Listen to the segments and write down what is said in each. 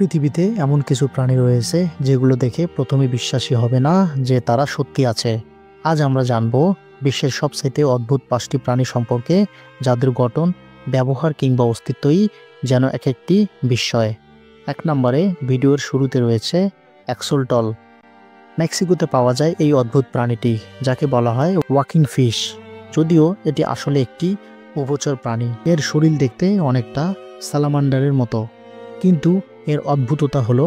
পৃথিবীতে এমন কিছু প্রাণী রয়েছে যেগুলো দেখে প্রথমে বিশ্বাসই হবে না যে তারা সত্যি আছে। আজ আমরা জানব বিশ্বের সবচাইতে অদ্ভুত 5টি প্রাণী সম্পর্কে, যাদের গঠন, ব্যবহার কিংবা অস্তিত্বই যেন এক একটি বিস্ময়। 1 নম্বরে ভিডিওর শুরুতে রয়েছে অ্যাক্সলটল। মেক্সিকোতে পাওয়া যায় এই অদ্ভুত প্রাণীটি, যাকে বলা হয় ওয়াকিং ফিশ। যদিও এটি আসলে একটি উভচর প্রাণী। এর শরীর দেখতে অনেকটা সালামান্ডারের মতো, কিন্তু এর অদ্ভুততা হলো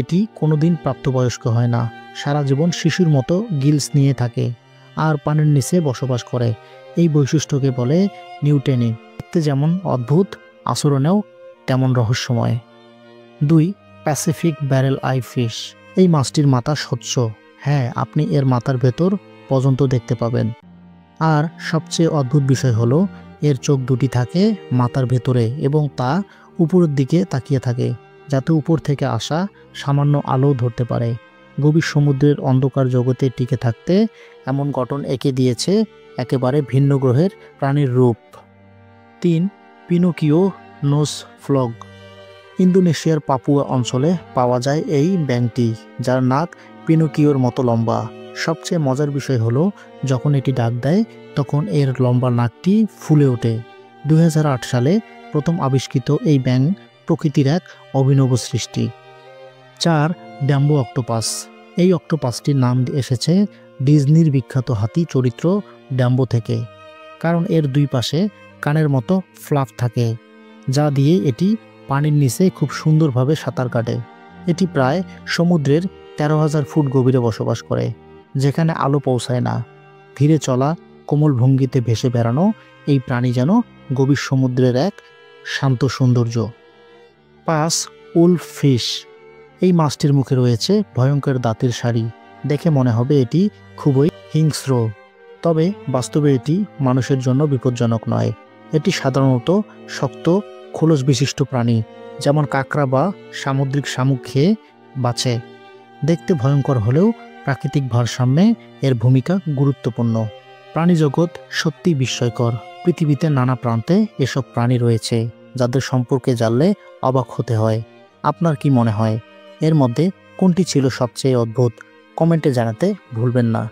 এটি কোনোদিন প্রাপ্তবয়স্ক হয় না। সারা জীবন শিশুর মতো গিলস নিয়ে থাকে আর পানির নিচে বসবাস করে। এই বৈশিষ্ট্যকে বলে নিউটেনি। দেখতে যেমন অদ্ভুত, আচরণেও তেমন রহস্যময়। 2. Pacific barrel I fish. এই মাছটির মাথা স্বচ্ছ। হ্যাঁ, আপনি এর মাথার ভেতর পর্যন্ত দেখতে পাবেন। আর সবচেয়ে অদ্ভুত বিষয় হলো এর চোখ দুটি থাকে মাথার ভেতরে এবং তা উপরের দিকে তাকিয়ে থাকে, যাতে উপর থেকে আসা সামান্য আলো ধরতে পারে। গভীর সমুদ্রের অন্ধকার জগতে টিকে থাকতে এমন গঠন এঁকে দিয়েছে একেবারে ভিন্ন গ্রহের প্রাণীর রূপ। 3. Pinocchio nose frog. ইন্দোনেশিয়ার পাপুয়া অঞ্চলে পাওয়া যায় এই ব্যাঙটি, যার নাক পিনোকিওর মতো লম্বা। সবচেয়ে মজার বিষয় হলো যখন এটি ডাক দেয় তখন এর লম্বা নাকটি ফুলে ওঠে। 2008 সালে প্রথম আবিষ্কৃত এই ব্যাঙ প্রকৃতির এক অভিনব সৃষ্টি। 4. ড্যাম্বো অক্টোপাস। এই অক্টোপাসটির নাম এসেছে ডিজনির বিখ্যাত হাতি চরিত্র ড্যাম্বো থেকে, কারণ এর দুই পাশে কানের মতো ফ্লাপ থাকে, যা দিয়ে এটি পানির নিচে খুব সুন্দরভাবে সাঁতার কাটে। এটি প্রায় সমুদ্রের 13,000 ফুট গভীরে বসবাস করে, যেখানে আলো পৌঁছায় না। ধীরে চলা, কোমল ভঙ্গিতে ভেসে বেড়ানো এই প্রাণী যেন গভীর সমুদ্রের এক শান্ত সৌন্দর্য। 5. Wolf fish. এই মাছটির মুখে রয়েছে ভয়ঙ্কর দাঁতের সারি। দেখে মনে হবে এটি খুবই হিংস্র, তবে বাস্তবে এটি মানুষের জন্য বিপজ্জনক নয়। এটি সাধারণত শক্ত খোলস বিশিষ্ট প্রাণী, যেমন কাঁকড়া বা সামুদ্রিক শামুক খেয়ে বাঁচে। দেখতে ভয়ঙ্কর হলেও প্রাকৃতিক ভারসাম্যে এর ভূমিকা গুরুত্বপূর্ণ। প্রাণীজগৎ সত্যি বিস্ময়কর। পৃথিবীতে নানা প্রান্তে এসব প্রাণী রয়েছে, যাদের সম্পর্কে জানলে অবাক হতে হয়। আপনার কি মনে হয় এর মধ্যে কোনটি ছিল সবচেয়ে অদ্ভুত? কমেন্টে জানাতে ভুলবেন না।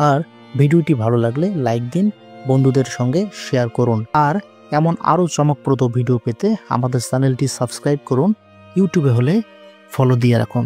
আর ভিডিওটি ভালো লাগলে লাইক দিন, বন্ধুদের সঙ্গে শেয়ার করুন। আর এমন আরও চমকপ্রদ ভিডিও পেতে আমাদের চ্যানেলটি সাবস্ক্রাইব করুন। ইউটিউবে হলে ফলো দিয়ে রাখুন।